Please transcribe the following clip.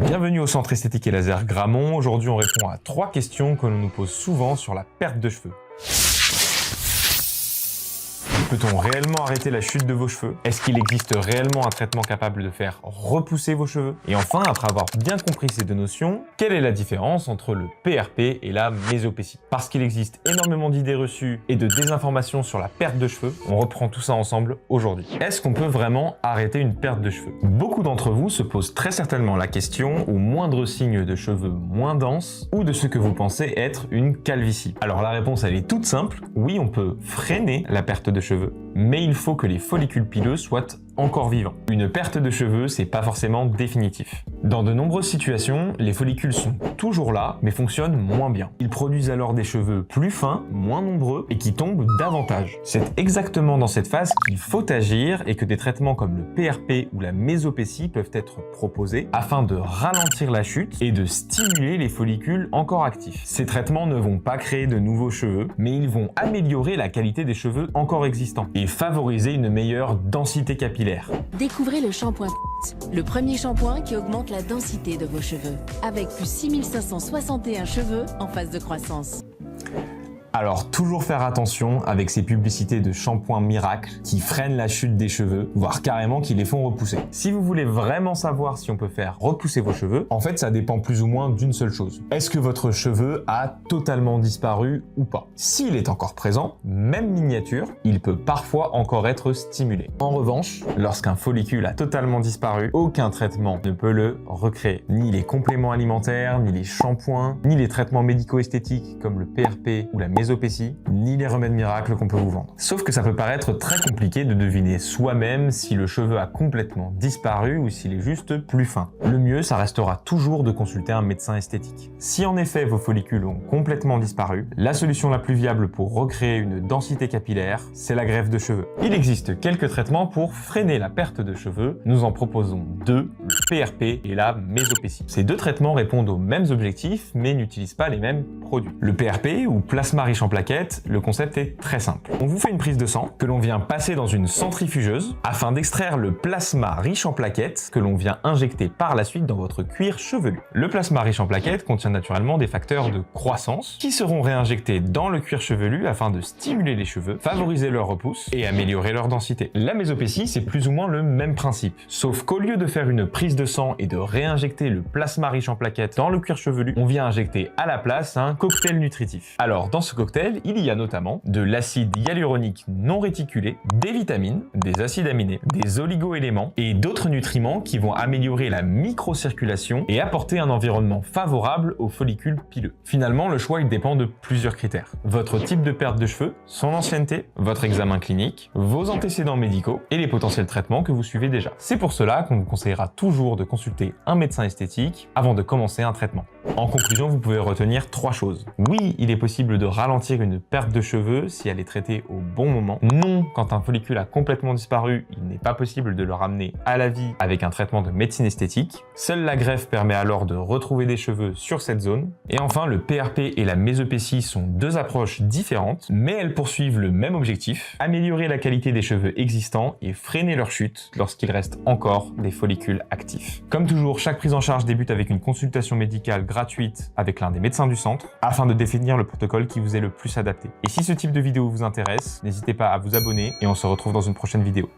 Bienvenue au Centre Esthétique et Laser Grammont. Aujourd'hui, on répond à 3 questions que l'on nous pose souvent sur la perte de cheveux. Peut-on réellement arrêter la chute de vos cheveux? Est-ce qu'il existe réellement un traitement capable de faire repousser vos cheveux? Et enfin, après avoir bien compris ces deux notions, quelle est la différence entre le PRP et la mésopécie? Parce qu'il existe énormément d'idées reçues et de désinformations sur la perte de cheveux, on reprend tout ça ensemble aujourd'hui. Est-ce qu'on peut vraiment arrêter une perte de cheveux? Beaucoup d'entre vous se posent très certainement la question au moindre signe de cheveux moins denses ou de ce que vous pensez être une calvitie. Alors la réponse elle est toute simple, oui on peut freiner la perte de cheveux, mais il faut que les follicules pileux soient encore vivants. Une perte de cheveux, c'est pas forcément définitif. Dans de nombreuses situations, les follicules sont toujours là, mais fonctionnent moins bien. Ils produisent alors des cheveux plus fins, moins nombreux et qui tombent davantage. C'est exactement dans cette phase qu'il faut agir et que des traitements comme le PRP ou la mésopécie peuvent être proposés afin de ralentir la chute et de stimuler les follicules encore actifs. Ces traitements ne vont pas créer de nouveaux cheveux, mais ils vont améliorer la qualité des cheveux encore existants et favoriser une meilleure densité capillaire. Découvrez le shampoing le premier shampoing qui augmente la densité de vos cheveux, avec plus 6561 cheveux en phase de croissance. Alors toujours faire attention avec ces publicités de shampoing miracle qui freinent la chute des cheveux, voire carrément qui les font repousser. Si vous voulez vraiment savoir si on peut faire repousser vos cheveux, en fait ça dépend plus ou moins d'une seule chose. Est-ce que votre cheveu a totalement disparu ou pas? S'il est encore présent, même miniature, il peut parfois encore être stimulé. En revanche, lorsqu'un follicule a totalement disparu, aucun traitement ne peut le recréer. Ni les compléments alimentaires, ni les shampoings, ni les traitements médico-esthétiques comme le PRP ou la mésopécie, ni les remèdes miracles qu'on peut vous vendre. Sauf que ça peut paraître très compliqué de deviner soi-même si le cheveu a complètement disparu ou s'il est juste plus fin. Le mieux, ça restera toujours de consulter un médecin esthétique. Si en effet vos follicules ont complètement disparu, la solution la plus viable pour recréer une densité capillaire, c'est la greffe de cheveux. Il existe quelques traitements pour freiner la perte de cheveux. Nous en proposons 2, le PRP et la mésopécie. Ces 2 traitements répondent aux mêmes objectifs, mais n'utilisent pas les mêmes produits. Le PRP, ou plasma riche en plaquettes, le concept est très simple. On vous fait une prise de sang que l'on vient passer dans une centrifugeuse afin d'extraire le plasma riche en plaquettes que l'on vient injecter par la suite dans votre cuir chevelu. Le plasma riche en plaquettes contient naturellement des facteurs de croissance qui seront réinjectés dans le cuir chevelu afin de stimuler les cheveux, favoriser leur repousse et améliorer leur densité. La mésopécie, c'est plus ou moins le même principe, sauf qu'au lieu de faire une prise de sang et de réinjecter le plasma riche en plaquettes dans le cuir chevelu, on vient injecter à la place un cocktail nutritif. Alors dans ce cocktail, il y a notamment de l'acide hyaluronique non réticulé, des vitamines, des acides aminés, des oligo-éléments et d'autres nutriments qui vont améliorer la microcirculation et apporter un environnement favorable aux follicules pileux. Finalement, le choix il dépend de plusieurs critères. Votre type de perte de cheveux, son ancienneté, votre examen clinique, vos antécédents médicaux et les potentiels traitements que vous suivez déjà. C'est pour cela qu'on vous conseillera toujours de consulter un médecin esthétique avant de commencer un traitement. En conclusion, vous pouvez retenir 3 choses. Oui, il est possible de ralentir une perte de cheveux si elle est traitée au bon moment. Non, quand un follicule a complètement disparu, il n'est pas possible de le ramener à la vie avec un traitement de médecine esthétique. Seule la greffe permet alors de retrouver des cheveux sur cette zone. Et enfin, le PRP et la mésopécie sont 2 approches différentes, mais elles poursuivent le même objectif, améliorer la qualité des cheveux existants et freiner leur chute lorsqu'il reste encore des follicules actifs. Comme toujours, chaque prise en charge débute avec une consultation médicale gratuite avec l'un des médecins du centre afin de définir le protocole qui vous est le plus adapté. Et si ce type de vidéo vous intéresse, n'hésitez pas à vous abonner et on se retrouve dans une prochaine vidéo.